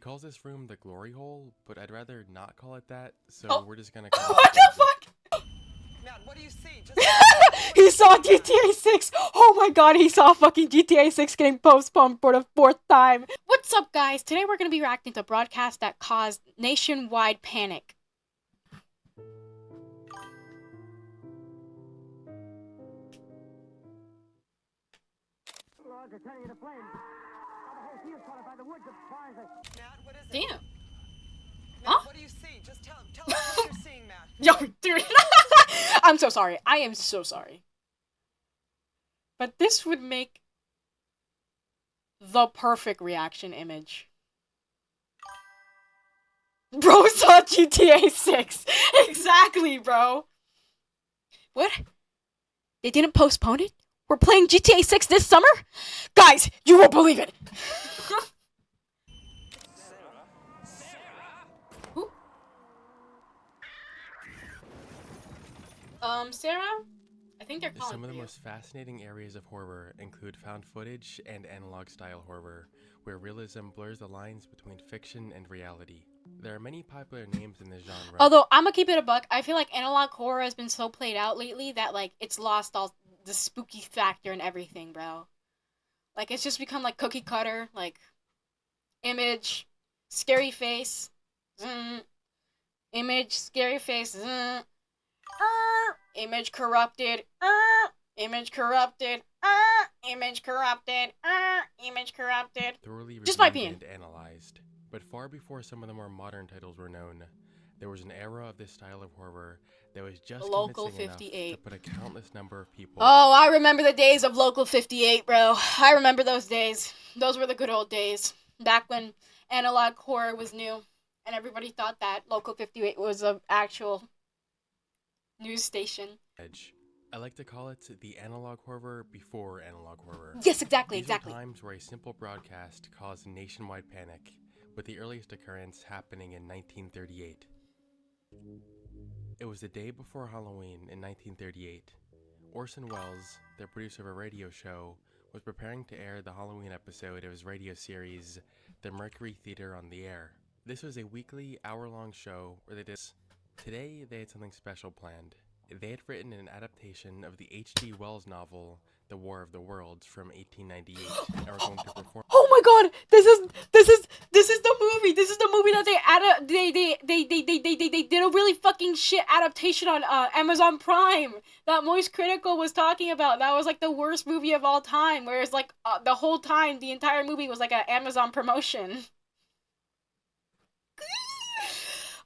calls this room the glory hole, but I'd rather not call it that, so Oh. we're just gonna call it What the fuck? Matt, what do you see? He saw GTA 6! Oh my god, he saw fucking GTA 6 getting postponed for the 4th time! What's up, guys? Today we're gonna be reacting to a broadcast that caused nationwide panic. Matt, what is it? Damn. Matt, Huh? what do you see? Just tell us what you're seeing, Matt. Yo, dude. I'm so sorry. I am so sorry. But this would make the perfect reaction image. Bro saw GTA 6. Exactly, bro. What? They didn't postpone it? We're playing GTA 6 this summer? Guys, you won't believe it. Who? Sarah? I think they're calling Some of for the you. most fascinating areas of horror include found footage and analog-style horror, where realism blurs the lines between fiction and reality. There are many popular names in this genre. Although, I'm gonna keep it a buck, I feel like analog horror has been so played out lately that, like, it's lost all the spooky factor and everything, bro. Like, it's just become, like, cookie cutter, like, image, scary face, image, scary face, image corrupted, image corrupted, image corrupted, image corrupted. Thoroughly Just my reviewed opinion. and analyzed. But far before some of the more modern titles were known, there was an era of this style of horror that was just Local convincing enough 58. to put a countless number of people. Oh, I remember the days of Local 58, bro. I remember those days. Those were the good old days. Back when analog horror was new, and everybody thought that Local 58 was an actual news station. Edge. I like to call it the analog horror before analog horror. Yes, exactly, These exactly. are times where a simple broadcast caused nationwide panic, with the earliest occurrence happening in 1938. It was the day before Halloween in 1938. Orson Welles, the producer of a radio show, was preparing to air the Halloween episode of his radio series, The Mercury Theater on the Air. This was a weekly, hour-long show where they did. Today, they had something special planned. They had written an adaptation of the H.G. Wells novel, The War of the Worlds from 1898, and were going to perform. Oh my god! This is the movie. This is the movie that they did a really fucking shit adaptation on Amazon Prime. That Moist Critical was talking about. That was like the worst movie of all time. Whereas like the whole time, the entire movie was like an Amazon promotion.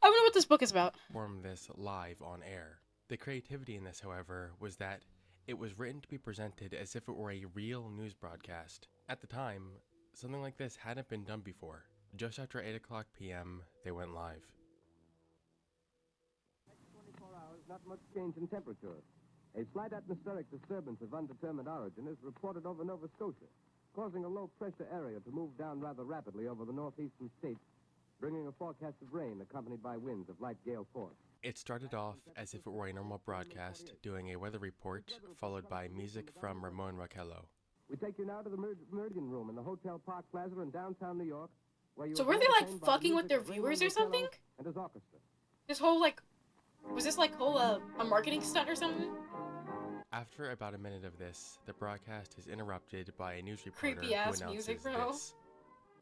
I wonder what this book is about. Perform this live on air. The creativity in this, however, was that it was written to be presented as if it were a real news broadcast. At the time, something like this hadn't been done before. Just after 8 o'clock p.m., they went live. Next 24 hours, not much change in temperature. A slight atmospheric disturbance of undetermined origin is reported over Nova Scotia, causing a low-pressure area to move down rather rapidly over the northeastern states, bringing a forecast of rain accompanied by winds of light gale force. It started off as if it were a normal broadcast, doing a weather report, followed by music from Ramon Raquello. We take you now to the Meridian Room in the Hotel Park Plaza in downtown New York, where you So will were be they like entertained by the fucking with music their of viewers Raymond or something? Raquello and his orchestra. This whole like, was this like whole a marketing stunt or something? After about a minute of this, the broadcast is interrupted by a news reporter Creepy who ass announces music, bro. this.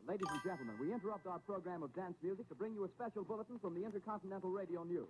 Ladies and gentlemen, we interrupt our program of dance music to bring you a special bulletin from the Intercontinental Radio News.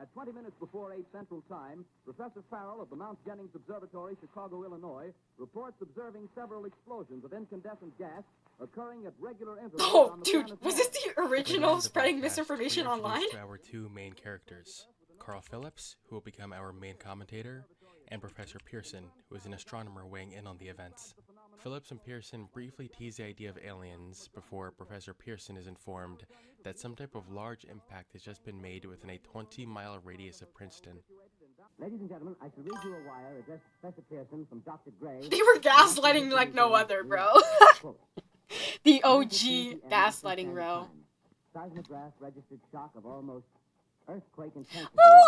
At 20 minutes before 8 Central Time, Professor Farrell of the Mount Jennings Observatory, Chicago, Illinois, reports observing several explosions of incandescent gas occurring at regular intervals Oh, on the dude, planet's was Mars. this the At the end original of the spreading broadcast, misinformation we online? introduce our two main characters, Carl Phillips, who will become our main commentator, and Professor Pearson, who is an astronomer weighing in on the events. Phillips and Pearson briefly tease the idea of aliens before Professor Pearson is informed that some type of large impact has just been made within a 20-mile radius of Princeton. Ladies and gentlemen, I shall read you a wire addressed to Professor Pearson from Dr. Gray. They were gaslighting like no other, bro. The OG gaslighting, bro. Seismograph registered shock of almost earthquake intensity. Well,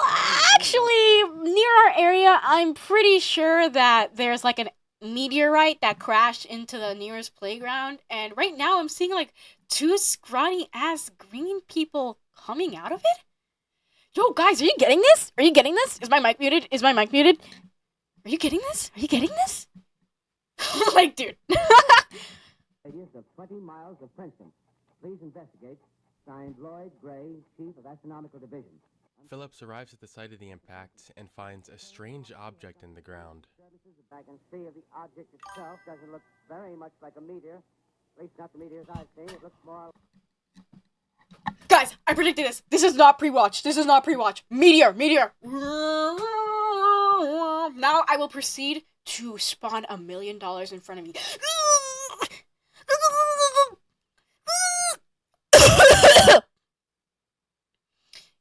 actually, near our area, I'm pretty sure that there's like an meteorite that crashed into the nearest playground, and right now I'm seeing like two scrawny ass green people coming out of it. Yo, guys, are you getting this? Are you getting this? Is my mic muted? Is my mic muted? Are you getting this? Are you getting this? Like, dude. Radius of 20 miles of Princeton. Please investigate. Signed Lloyd Gray, Chief of Astronomical Division. Phillips arrives at the site of the impact and finds a strange object in the ground. I can see of the object itself doesn't look very much like a meteor. At least not the meteors I've seen. It looks more... Guys, I predicted this. This is not pre-watch. This is not pre-watch. Meteor. Now I will proceed to spawn $1 million in front of me.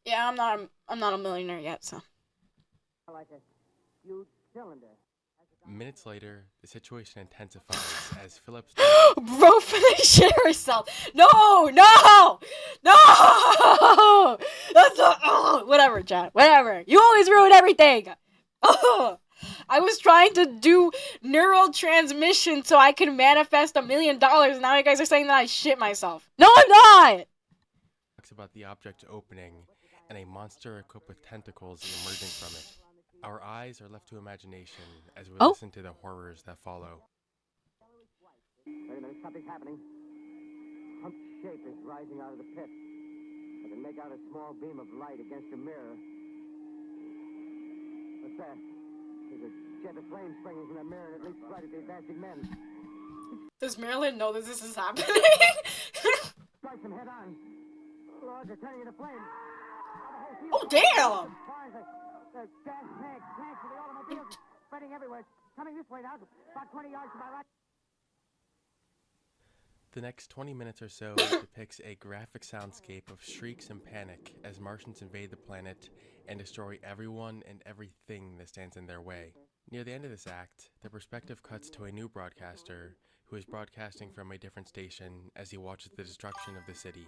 Yeah, I'm not a millionaire yet, so. like a huge cylinder. Minutes later, the situation intensifies as Phillips... Bro, shit herself. No! That's not... whatever, Chad. Whatever. You always ruin everything. I was trying to do neural transmission so I could manifest $1 million. Now you guys are saying that I shit myself. No, I'm not! Talks about the object opening and a monster equipped with tentacles emerging from it. Our eyes are left to imagination as we listen to the horrors that follow. Wait a minute, something's happening. Humped shape is rising out of the pit. I can make out a small beam of light against a mirror. What's that? There's a jet of flame springing from the mirror and it leaps right at the advancing men. Does Marilyn know that this is happening? Strikes them head on. Lord, they're turning into flames. Oh, damn! The gas tanks for the automobiles spreading everywhere. It's coming this way now, about 20 yards to my right. The next 20 minutes or so depicts a graphic soundscape of shrieks and panic as Martians invade the planet and destroy everyone and everything that stands in their way. Near the end of this act, the perspective cuts to a new broadcaster who is broadcasting from a different station as he watches the destruction of the city.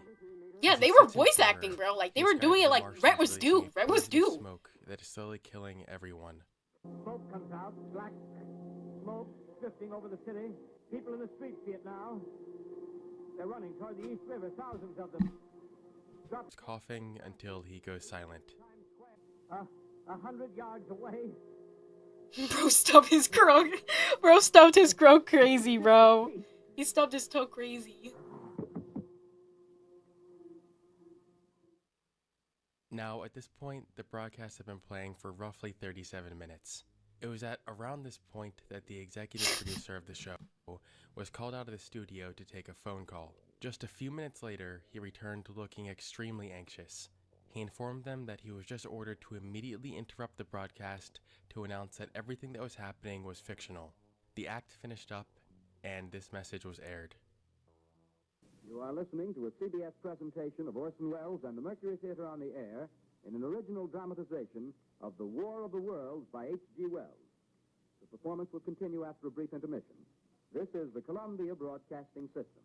Yeah, they were voice acting, bro. Like, they were doing it like Rent was due. Rent was due. Smoke that is slowly killing everyone. Smoke comes out, black smoke drifting over the city. People in the streets see it now. They're running toward the East River, thousands of them. He's coughing until he goes silent. 100 yards away. Bro stubbed his crow. Bro stubbed his crow crazy, bro. He stubbed his toe crazy. Now, at this point, the broadcasts have been playing for roughly 37 minutes. It was at around this point that the executive producer of the show was called out of the studio to take a phone call. Just a few minutes later, he returned looking extremely anxious. He informed them that he was just ordered to immediately interrupt the broadcast to announce that everything that was happening was fictional. The act finished up, and this message was aired. You are listening to a CBS presentation of Orson Welles and the Mercury Theater on the Air in an original dramatization of The War of the Worlds by H.G. Wells. The performance will continue after a brief intermission. This is the Columbia Broadcasting System.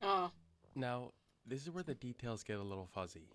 Oh. Now, this is where the details get a little fuzzy.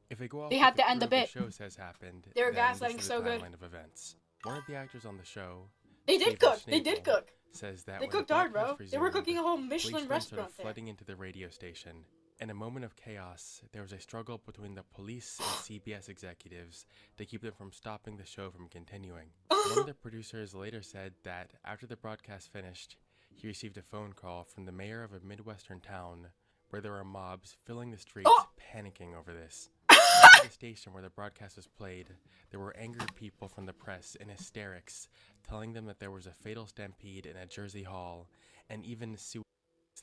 If they go off They what had the to end crew the of bit. the show says happened, They were then this gaslighting is so the good. timeline of events. One of the actors on the show, They did David cook. They did Schnabel, cook. says that They when the cooked hard, broadcast bro. They were resumed, cooking a whole Michelin policemen started restaurant there. flooding into the radio station. In a moment of chaos, there was a struggle between the police and CBS executives to keep them from stopping the show from continuing. One of the producers later said that after the broadcast finished, he received a phone call from the mayor of a Midwestern town where there were mobs filling the streets, panicking over this. At the station where the broadcast was played, there were angry people from the press in hysterics, telling them that there was a fatal stampede in a Jersey Hall, and even suicides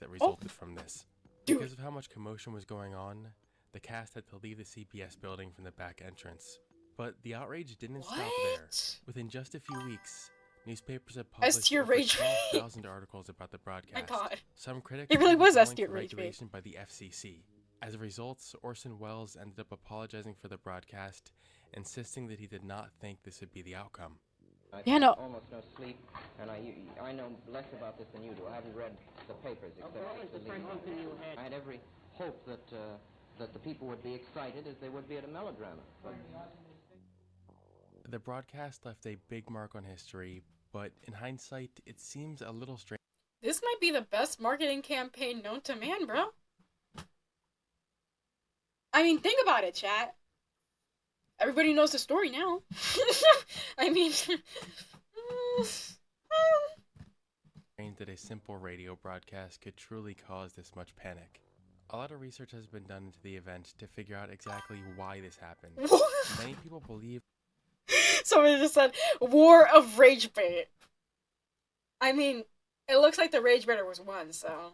that resulted from this. Because of how much commotion was going on, the cast had to leave the CBS building from the back entrance. But the outrage didn't stop there. Within just a few weeks, newspapers had published tier over rage bait. 12,000 articles about the broadcast. My God. Some critics It really even was calling S-tier for rage bait. regulation by the FCC. As a result, Orson Welles ended up apologizing for the broadcast, insisting that he did not think this would be the outcome. Yeah, no. Almost no sleep, and I know less about this than you do. I haven't read the papers except the lead. I had every hope that the people would be excited as they would be at a melodrama. The broadcast left a big mark on history, but in hindsight, it seems a little strange. This might be the best marketing campaign known to man, bro. I mean, think about it, chat. Everybody knows the story now. I mean... that a simple radio broadcast could truly cause this much panic. A lot of research has been done into the event to figure out exactly why this happened. Many people believe... Somebody just said, War of Rage Bait. I mean, it looks like the Rage Baiter was won, so...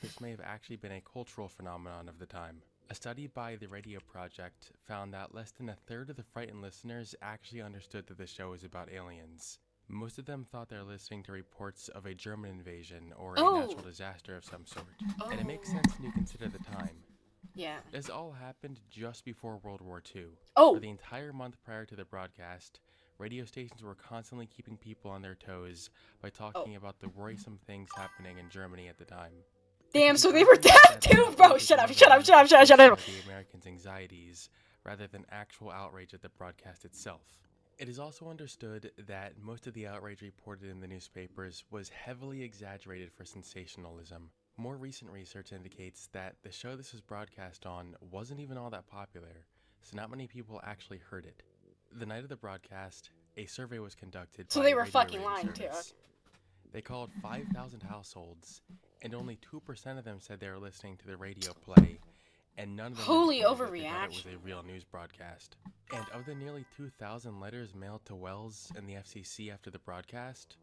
This may have actually been a cultural phenomenon of the time. A study by the Radio Project found that less than a third of the frightened listeners actually understood that the show was about aliens. Most of them thought they were listening to reports of a German invasion or a natural disaster of some sort. And it makes sense when you consider the time. Yeah. This all happened just before World War II. Oh. For the entire month prior to the broadcast, radio stations were constantly keeping people on their toes by talking about the worrisome things happening in Germany at the time. Damn, so they were deaf too, bro. Shut up. The Americans' anxieties rather than actual outrage at the broadcast itself. It is also understood that most of the outrage reported in the newspapers was heavily exaggerated for sensationalism. More recent research indicates that the show this was broadcast on wasn't even all that popular, so not many people actually heard it. The night of the broadcast, a survey was conducted. So by they were Radio fucking Rating lying Service. too. They called 5,000 households, and only 2% of them said they were listening to the radio play, and none of them Holy indicated that they thought it overreaction. was a real news broadcast. And of the nearly 2,000 letters mailed to Wells and the FCC after the broadcast,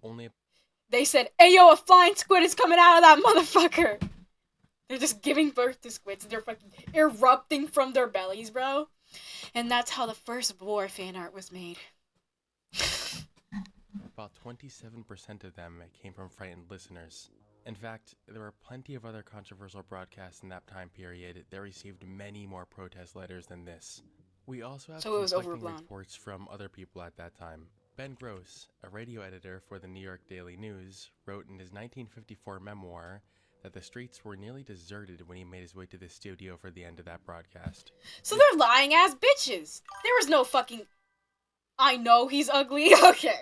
only... They said, "Hey yo, a flying squid is coming out of that motherfucker!" They're just giving birth to squids. They're fucking erupting from their bellies, bro. And that's how the first war fan art was made. About 27% of them came from frightened listeners. In fact, there were plenty of other controversial broadcasts in that time period that received many more protest letters than this. We also have So it was conflicting overblown. reports from other people at that time. Ben Gross, a radio editor for the New York Daily News, wrote in his 1954 memoir that the streets were nearly deserted when he made his way to the studio for the end of that broadcast. So they're lying ass bitches. There was no fucking... I know he's ugly. Okay.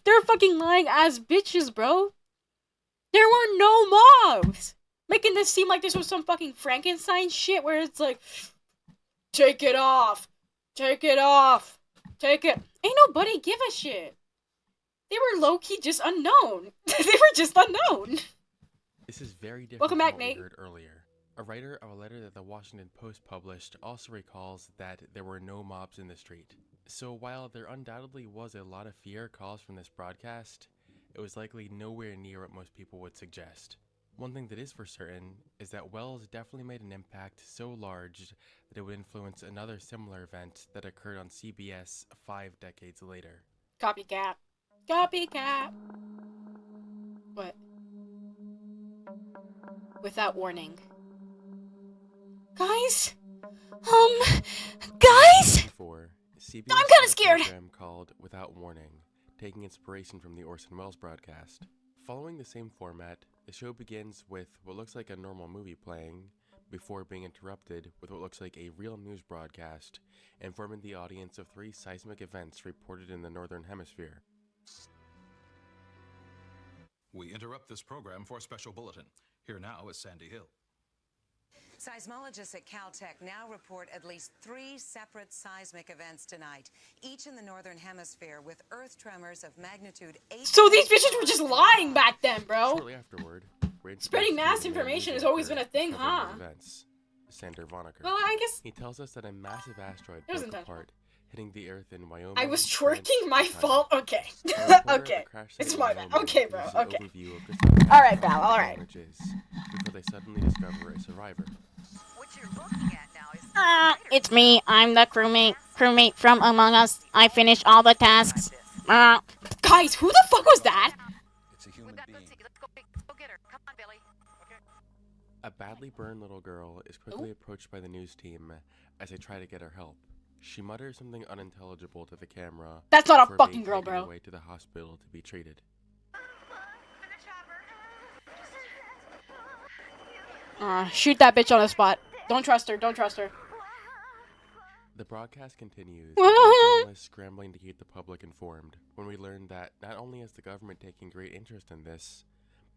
They're fucking lying ass bitches, bro. There were no mobs. Making this seem like this was some fucking Frankenstein shit where it's like, take it off. Take it off. Take it. Ain't nobody give a shit. They were low-key just unknown. They were just unknown. This is very different Welcome from back, what Nate. we heard earlier. A writer of a letter that the Washington Post published also recalls that there were no mobs in the street. So while there undoubtedly was a lot of fear caused from this broadcast, it was likely nowhere near what most people would suggest. One thing that is for certain is that Wells definitely made an impact so large that it would influence another similar event that occurred on CBS 5 decades later. Copycat. Copycat. What? Without warning. Guys? Guys? Before, CBS I'm kinda had a scared. program called Without Warning, taking inspiration from the Orson Welles broadcast. Following the same format, the show begins with what looks like a normal movie playing, before being interrupted with what looks like a real news broadcast, informing the audience of 3 seismic events reported in the Northern Hemisphere. We interrupt this program for a special bulletin. Here now is Sandy Hill. Seismologists at Caltech now report at least 3 separate seismic events tonight, each in the Northern Hemisphere, with earth tremors of magnitude 8. So these bitches were just lying back then, bro. Shortly afterward, Spreading mass information has always been a thing, huh? Events. Sander Vonnegut. Well, I guess He tells us that a massive asteroid It was broke intentional. apart, hitting the Earth in Wyoming. I was France, twerking. My and China. fault. Okay. A reporter at the Okay. crash site It's in my bad. Wyoming Okay, bro. gives an Okay. overview of just how All right, fast pal. All the right. damage is before they suddenly discover a survivor. What you're looking at now is It's me. I'm the crewmate from Among Us. I finished all the tasks. Guys, who the fuck was that? It's a human being. Let's go get her. Come on, Billy. A badly burned little girl is quickly approached by the news team as they try to get her help. She mutters something unintelligible to the camera. That's not a before fucking being girl, taken bro. away to the hospital to be treated. Shoot that bitch on the spot. Don't trust her. Don't trust her. The broadcast continues, with the journalists scrambling to keep the public informed, when we learn that not only is the government taking great interest in this,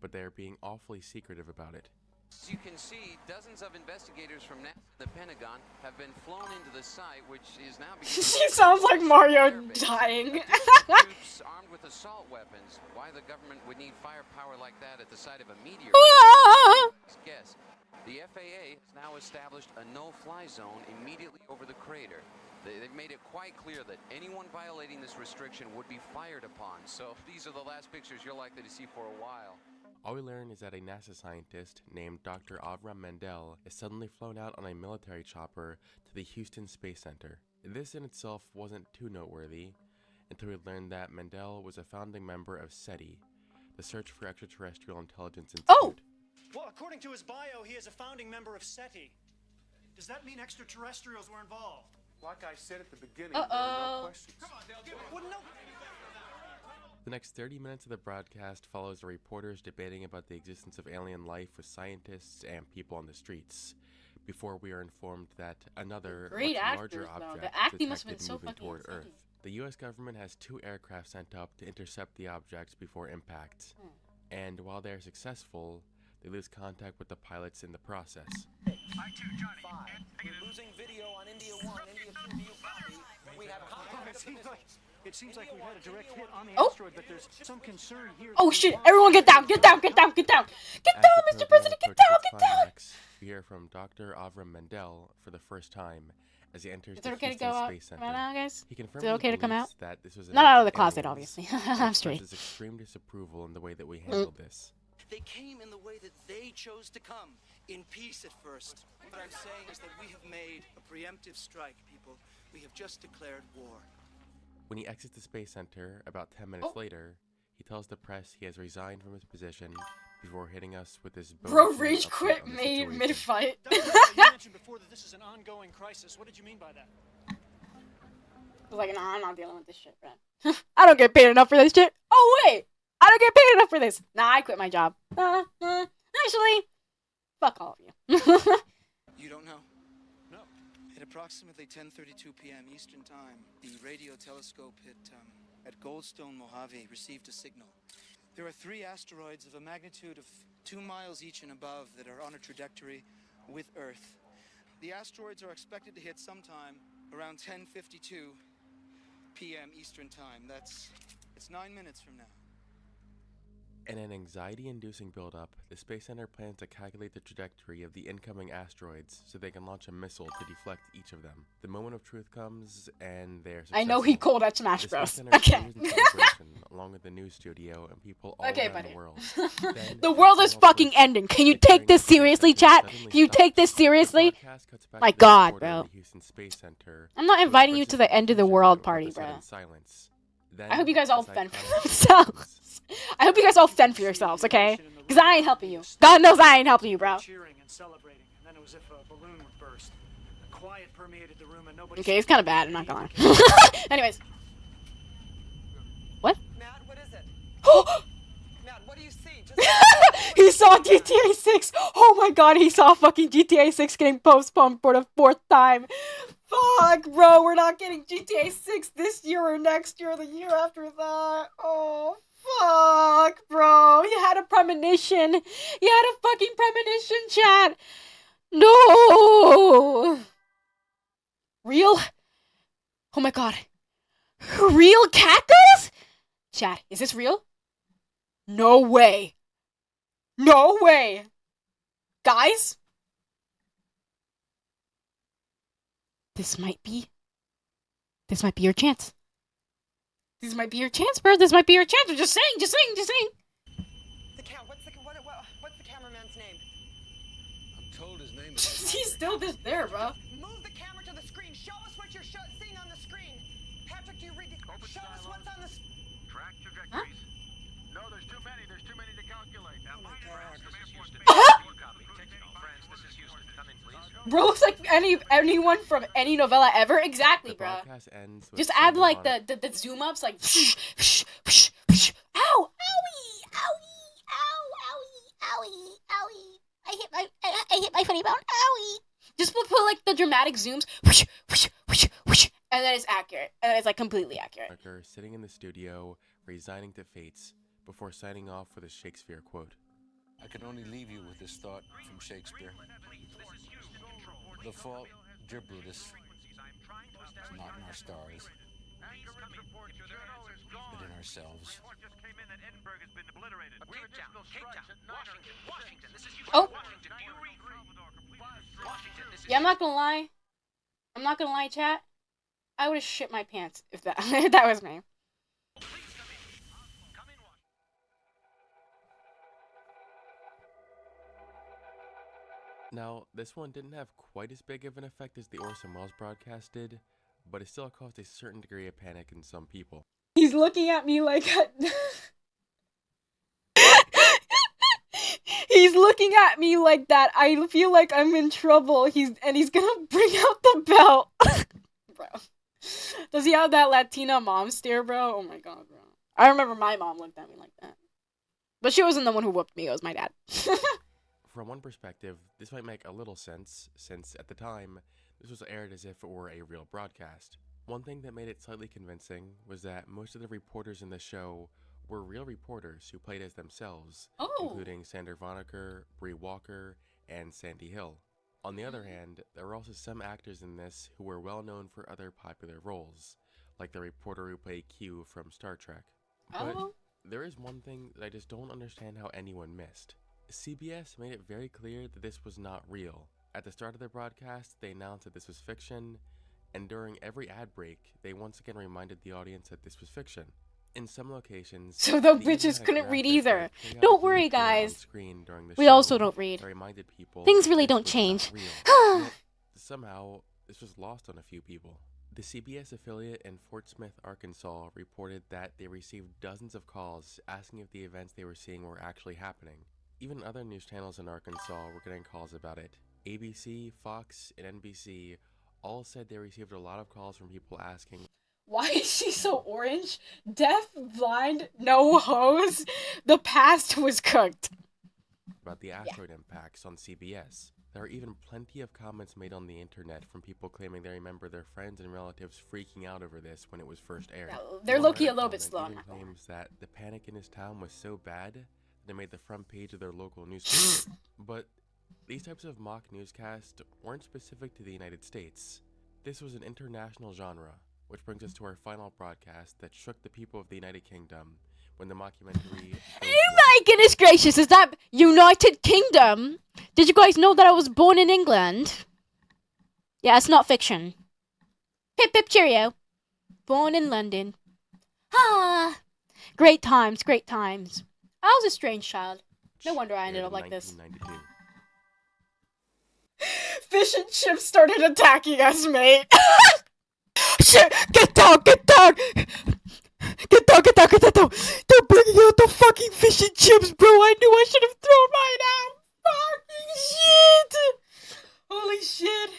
but they are being awfully secretive about it. As you can see, dozens of investigators from NASA and the Pentagon have been flown into the site, which is now beginning. She sounds like Mario dying. Troops armed with assault weapons. Why the government would need firepower like that at the site of a meteor? Guess. The FAA has now established a no-fly zone immediately over the crater. They've made it quite clear that anyone violating this restriction would be fired upon. So these are the last pictures you're likely to see for a while. All we learn is that a NASA scientist named Dr. Avram Mendel is suddenly flown out on a military chopper to the Houston Space Center. This in itself wasn't too noteworthy until we learned that Mendel was a founding member of SETI, the Search for Extraterrestrial Intelligence Institute. Oh! Well, according to his bio, he is a founding member of SETI. Does that mean extraterrestrials were involved? Like I said at the beginning, there are no questions. Come on, Dale, give it. Well, no. The next 30 minutes of the broadcast follows the reporters debating about the existence of alien life with scientists and people on the streets, before we are informed that another, Great much actors, larger though. object The acting is must have been detected so moving fucking toward insane. Earth. The U.S. government has 2 aircraft sent up to intercept the objects before impact, and while they are successful, they lose contact with the pilots in the process. I2, Johnny. We're losing video on India 1, India 2, do you copy? We have contact. It seems like we had a direct hit on the Oh. asteroid, but there's some concern here. Oh shit! Everyone get down! Get down! Get down! Get down! Get As down, the Mr. program President! Get approaches down! its Get down! climax, we hear from Dr. Avram Mendel for the first time as he enters Is the it okay to Houston go out Space Center. right now, guys? He Is confirms it okay to come out? that this was Not out of the an closet, aliens, obviously. and I'm straight. expresses extreme disapproval in the way that we handled this. They came in the way that they chose to come, in peace at first. What I'm saying is that we have made a preemptive strike, people. We have just declared war. When he exits the Space Center, about 10 minutes Oh. later, he tells the press he has resigned from his position before hitting us with his Bro, bone-chilling rage update quit on the mid situation. mid-fight. You mentioned before that this is an ongoing crisis. What did you mean by that? I was like, nah, I'm not dealing with this shit, bro. I don't get paid enough for this shit. Oh wait, I don't get paid enough for this. Nah, I quit my job. Actually, fuck all of you. You don't know? No. At approximately 10:32 p.m. Eastern Time, the radio telescope at Goldstone, Mojave received a signal. There are 3 asteroids of a magnitude of 2 miles each and above that are on a trajectory with Earth. The asteroids are expected to hit sometime around 10:52 p.m. Eastern Time. It's 9 minutes from now. In an anxiety-inducing build-up, the Space Center plans to calculate the trajectory of the incoming asteroids so they can launch a missile to deflect each of them. The moment of truth comes, and they're successful. I know he called at Smash The Bros. Space Center Okay. appears in celebration, along with the news studio and people all Okay, around buddy. the world. Then, The as world is someone fucking puts ending. Can you the take this Space seriously, Center chat? suddenly Can you stops. take this The seriously? broadcast cuts back My to the God, reporter bro. in the Houston Space Center, I'm not who inviting you expresses to the end of the confusion world about party, the sudden bro. silence. I hope you guys all Then, fend as for iconic yourselves. I hope you guys all fend for yourselves, okay? Because I ain't helping you. God knows I ain't helping you, bro. Cheering and celebrating, and then it was as if a balloon would burst. Quiet permeated the room, and nobody. Okay, it's kind of bad. I'm not gonna lie. Anyways. What? Matt, what is it? Matt, what do you see? Just He saw GTA 6. Oh my god, he saw fucking GTA 6 getting postponed for the 4th time. Fuck, bro, we're not getting GTA 6 this year or next year or the year after that. Oh, fuck, bro. You had a premonition. You had a fucking premonition, chat. No. Real? Oh my god. Real cactus? Chat, is this real? No way. No way. Guys? This might be your chance. This might be your chance, bro. This might be your chance. I'm just saying. what's the cameraman's name? I'm told his name He's still just there, bro. Move the camera to the screen. Show us what you're seeing on the screen. Patrick, do you read it? Show us what's on the Track trajectories. No, there's too many. There's too many to calculate. Oh my God. Friends, this is Houston. Come in, please. Bro looks like anyone from any novella ever. Exactly, The bro. broadcast ends with Just add someone like on the zoom ups, like ow, owie, owie, ow, owie, owie, owie. I hit my funny bone, owie. Just put like the dramatic zooms, whoosh, whoosh, whoosh, whoosh, and then it's accurate. And then it's like completely accurate. Sitting in the studio, resigning to fates, before signing off with a Shakespeare quote. I can only leave you with this thought from Shakespeare. The fault, dear Brutus, is not in our stars, but in ourselves. Oh. Yeah, I'm not gonna lie. Chat. I would have shit my pants if that if that was me. Now, this one didn't have quite as big of an effect as the Orson Welles broadcast did, but it still caused a certain degree of panic in some people. He's looking at me like he's looking at me like that. I feel like I'm in trouble. He's gonna bring out the belt. Bro. Does he have that Latina mom stare, bro? Oh my god, bro. I remember my mom looked at me like that. But she wasn't the one who whooped me, it was my dad. From one perspective, this might make a little sense, since at the time, this was aired as if it were a real broadcast. One thing that made it slightly convincing was that most of the reporters in the show were real reporters who played as themselves, including Sander Vonnegut, Bree Walker, and Sandy Hill. On the other hand, there were also some actors in this who were well known for other popular roles, like the reporter who played Q from Star Trek. But there is one thing that I just don't understand how anyone missed. CBS made it very clear that this was not real. At the start of their broadcast, they announced that this was fiction, and during every ad break, they once again reminded the audience that this was fiction. In some locations, so the bitches couldn't read either. Don't worry, guys. We also don't read. Things really don't change. Somehow, this was lost on a few people. The CBS affiliate in Fort Smith, Arkansas reported that they received dozens of calls asking if the events they were seeing were actually happening. Even other news channels in Arkansas were getting calls about it. ABC, Fox, and NBC all said they received a lot of calls from people asking, why is she so orange? Deaf, blind, no hose? The past was cooked. About the asteroid impacts on CBS. There are even plenty of comments made on the internet from people claiming they remember their friends and relatives freaking out over this when it was first aired. They're low-key a little bit slow now. Claims that the panic in his town was so bad they made the front page of their local newspaper. But these types of mock newscasts weren't specific to the United States. This was an international genre, which brings us to our final broadcast that shook the people of the United Kingdom when the mockumentary... Oh my goodness gracious, is that United Kingdom? Did you guys know that I was born in England? Yeah, it's not fiction. Hip hip cheerio. Born in London. Ah, great times, great times. I was a strange child. No wonder I ended up like this. Fish and chips started attacking us, mate. Shit! Get down! Get down! Get down! Get down! Get down! They're bringing out the fucking fish and chips, bro! I knew I should have thrown mine out! Fucking shit! Holy shit!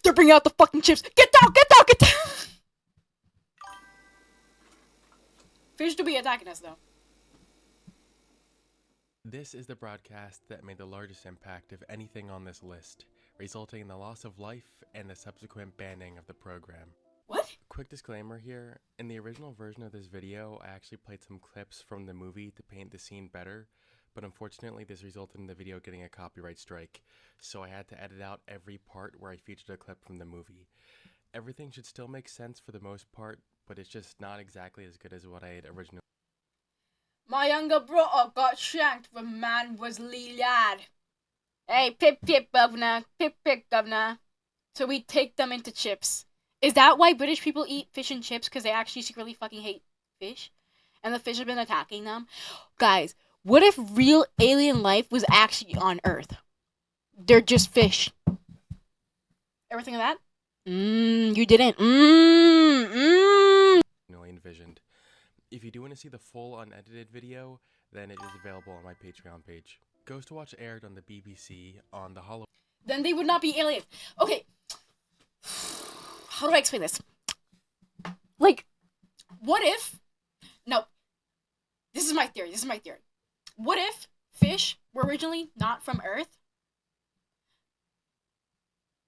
They're bringing out the fucking chips! Get down! Get down! Get down! Fish to be attacking us, though. This is the broadcast that made the largest impact of anything on this list, resulting in the loss of life and the subsequent banning of the program. What? Quick disclaimer here, in the original version of this video, I actually played some clips from the movie to paint the scene better, but unfortunately this resulted in the video getting a copyright strike, so I had to edit out every part where I featured a clip from the movie. Everything should still make sense for the most part, but it's just not exactly as good as what I had originally. My younger brother got shanked when man was Lee lad. Hey, pip pip governor, pip pip governor. So we take them into chips. Is that why British people eat fish and chips? Because they actually secretly fucking hate fish? And the fish have been attacking them? Guys, what if real alien life was actually on Earth? They're just fish. Ever think of that? You didn't. Envisioned. If you do want to see the full unedited video, then it is available on my Patreon page. Ghost Watch aired on the BBC on the Halloween. Then they would not be aliens. Okay. How do I explain this? Like, what if... No. This is my theory. What if fish were originally not from Earth?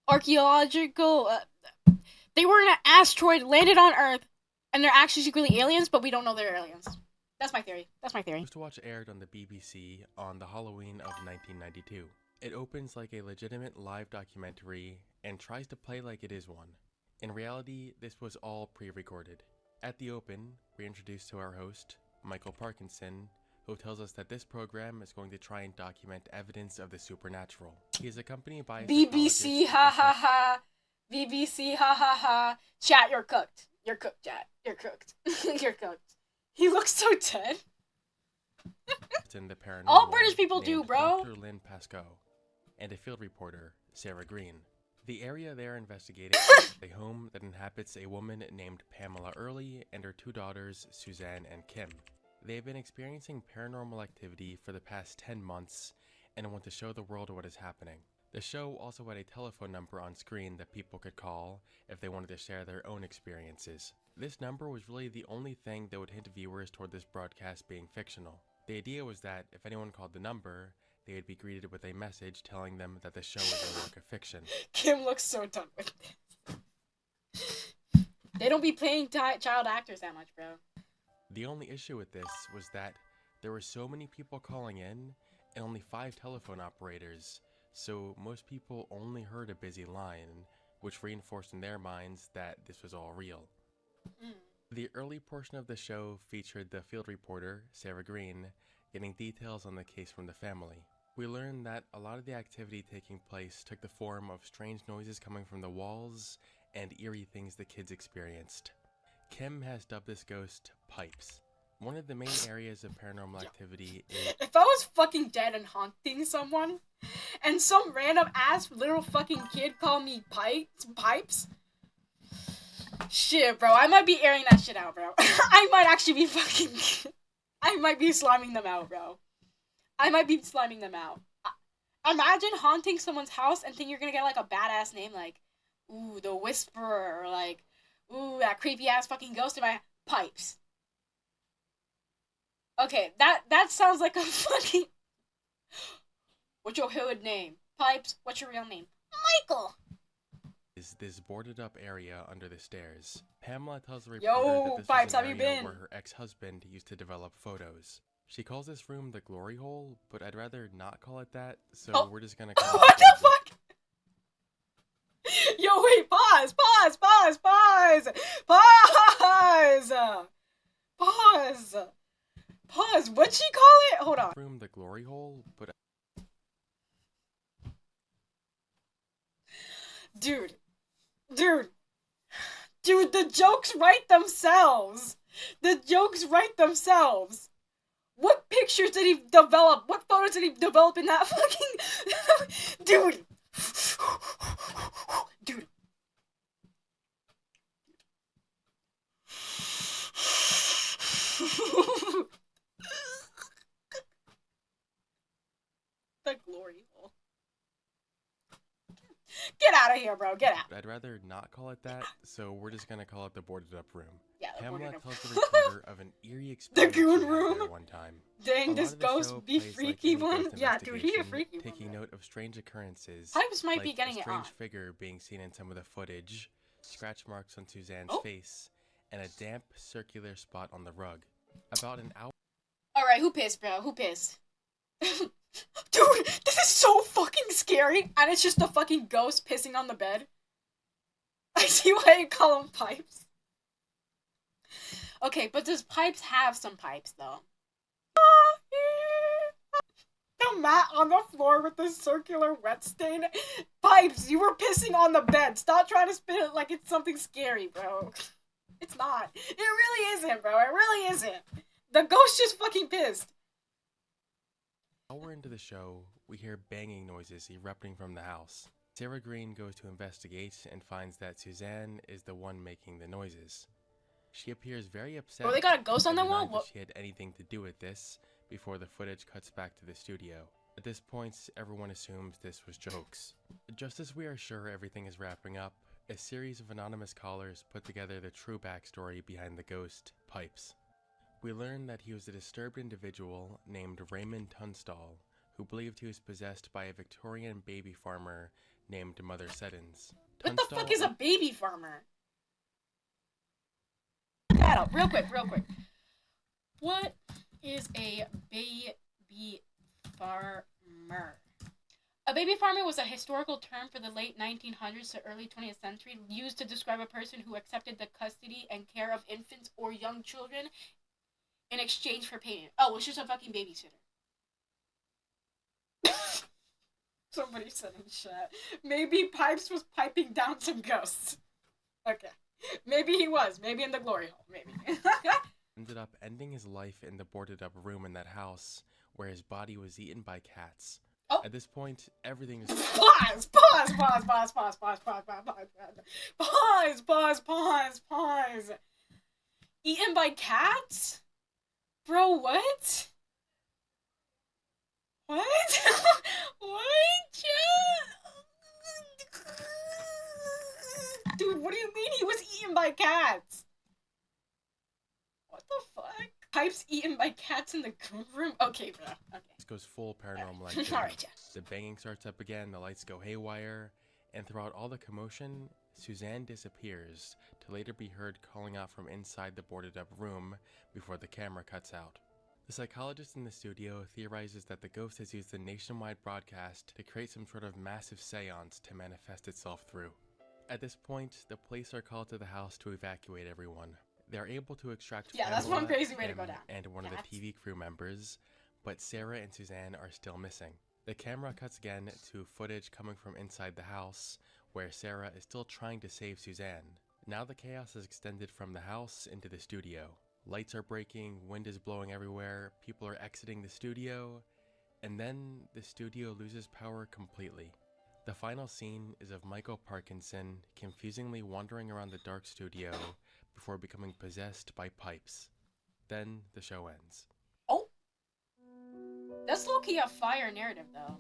archaeological. They were in an asteroid, landed on Earth, and they're actually secretly aliens, but we don't know they're aliens. That's my theory. That's my theory. First Watch aired on the BBC on the Halloween of 1992. It opens like a legitimate live documentary and tries to play like it is one. In reality, this was all pre-recorded. At the open, we're introduced to our host, Michael Parkinson, who tells us that this program is going to try and document evidence of the supernatural. He is accompanied by BBC, ha ha ha. BBC, ha ha ha. Chat, you're cooked. You're cooked, chat. You're cooked. You're cooked. He looks so dead. in the paranormal, all British people do, bro. Dr. Lynn Pascoe, and a field reporter, Sarah Green. The area they are investigating is a home that inhabits a woman named Pamela Early and her two daughters, Suzanne and Kim. They have been experiencing paranormal activity for the past 10 months and want to show the world what is happening. The show also had a telephone number on screen that people could call if they wanted to share their own experiences. This number was really the only thing that would hint viewers toward this broadcast being fictional. The idea was that if anyone called the number, they would be greeted with a message telling them that the show is a work of fiction. Kim looks so done with this. They don't be playing child actors that much, bro. The only issue with this was that there were so many people calling in and only 5 telephone operators, so most people only heard a busy line, which reinforced in their minds that this was all real. The early portion of the show featured the field reporter, Sarah Green, getting details on the case from the family. We learned that a lot of the activity taking place took the form of strange noises coming from the walls and eerie things the kids experienced. Kim has dubbed this ghost Pipes. One of the main areas of paranormal activity is... If I was fucking dead and haunting someone, and some random ass little fucking kid called me Pipes, shit, bro, I might be airing that shit out, bro. I might actually be fucking... I might be sliming them out, bro. I might be sliming them out. Imagine haunting someone's house and think you're gonna get, like, a badass name, like, ooh, the Whisperer, or, like, ooh, that creepy-ass fucking ghost in my Pipes. Okay, that sounds like a fucking... What's your hood name? Pipes, what's your real name? Michael! Is this boarded up area under the stairs. Pamela tells the Yo, reporter that this Pipes, was an how you area been? where her ex-husband used to develop photos. She calls this room the glory hole, but I'd rather not call it that, so we're just gonna call it What the fuck? Yo, wait, pause! What'd she call it? Hold on. Room the glory hole, but Dude, the jokes write themselves. What pictures did he develop? What photos did he develop in that fucking... Dude. The glory hole. Get out of here, bro. Get out. I'd rather not call it that, so we're just gonna call it the boarded up room. Yeah, the Pamela boarded up. tells the reporter of an eerie experience The goon she had room? there one time. Dang, A lot this of the ghost show be plays like freaky any one. ghost Yeah, dude, he a investigation, freaky one. taking note of strange occurrences. Pipes might like be getting a it strange on. figure being seen in some of the footage, scratch marks on Suzanne's Oh. face, and a damp circular spot on the rug. About an hour. Alright, who pissed, bro? Who pissed? Dude, this is so fucking scary, and it's just a fucking ghost pissing on the bed. I see why you call them Pipes. Okay, but does Pipes have some pipes, though? The mat on the floor with the circular wet stain. Pipes, you were pissing on the bed. Stop trying to spin it like it's something scary, bro. It's not. It really isn't, bro. It really isn't. The ghost just fucking pissed. While we're into the show, we hear banging noises erupting from the house. Sarah Green goes to investigate and finds that Suzanne is the one making the noises. She appears very upset. Oh, they got a ghost on and the wall? denies that What? she had anything to do with this before the footage cuts back to the studio. At this point, everyone assumes this was jokes. Just as we are sure everything is wrapping up, a series of anonymous callers put together the true backstory behind the ghost, Pipes. We learn that he was a disturbed individual named Raymond Tunstall, who believed he was possessed by a Victorian baby farmer named Mother Seddons. What the fuck is a baby farmer? That up, real quick. What is a baby farmer? A baby farmer was a historical term for the late 1900s to early 20th century used to describe a person who accepted the custody and care of infants or young children in exchange for payment. Oh, it's just a fucking babysitter. Somebody said in chat. Maybe Pipes was piping down some ghosts. Okay. Maybe he was. Maybe in the glory hole. Maybe. Ended up ending his life in the boarded up room in that house where his body was eaten by cats. Oh. At this point, everything was... Pause. Eaten by cats? Bro, what? What? What? Dude, what do you mean he was eaten by cats? What the fuck? Pipes eaten by cats in the goon room? Okay, bro. Okay. This goes full paranormal activity. Alright, yeah. The banging starts up again, the lights go haywire, and throughout all the commotion, Suzanne disappears, to later be heard calling out from inside the boarded up room before the camera cuts out. The psychologist in the studio theorizes that the ghost has used the nationwide broadcast to create some sort of massive seance to manifest itself through. At this point, the police are called to the house to evacuate everyone. They are able to extract that's Pamela, one crazy way to go him, down. and one of the TV crew members, but Sarah and Suzanne are still missing. The camera cuts again to footage coming from inside the house, where Sarah is still trying to save Suzanne. Now the chaos has extended from the house into the studio. Lights are breaking, wind is blowing everywhere, people are exiting the studio, and then the studio loses power completely. The final scene is of Michael Parkinson confusingly wandering around the dark studio before becoming possessed by Pipes. Then the show ends. Oh! That's low-key a fire narrative, though.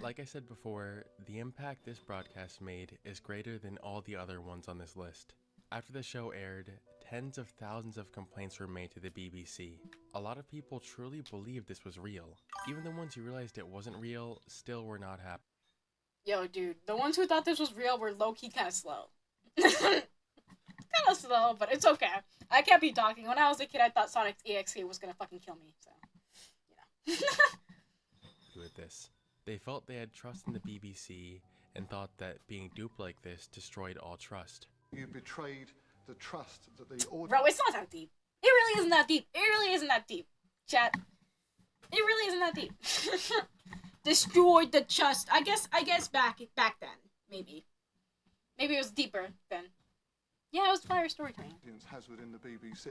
Like I said before, the impact this broadcast made is greater than all the other ones on this list. After the show aired, tens of thousands of complaints were made to the BBC. A lot of people truly believed this was real. Even the ones who realized it wasn't real still were not happy. Yo, dude, the ones who thought this was real were low-key kind of slow. Kind of slow, but it's okay. I kept you talking. When I was a kid, I thought Sonic's EXE was gonna fucking kill me, so, you know. With this, they felt they had trust in the BBC and thought that being duped like this destroyed all trust. You betrayed the trust that the audience... Bro, it's not that deep. It really isn't that deep. It really isn't that deep. Chat. It really isn't that deep. Destroyed the trust. I guess back then. Maybe it was deeper then. Yeah, it was prior storytelling. ...audience has within the BBC.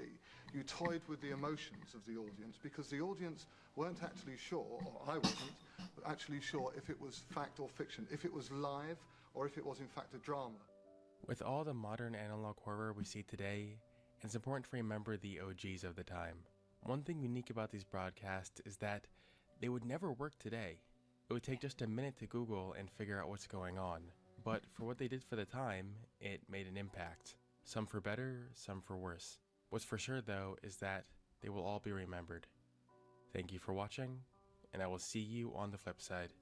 You toyed with the emotions of the audience because the audience weren't actually sure, or I wasn't, but actually sure if it was fact or fiction, if it was live or if it was in fact a drama. With all the modern analog horror we see today, it's important to remember the OGs of the time. One thing unique about these broadcasts is that they would never work today. It would take just a minute to Google and figure out what's going on, but for what they did for the time, it made an impact. Some for better, some for worse. What's for sure though is that they will all be remembered. Thank you for watching, and I will see you on the flip side.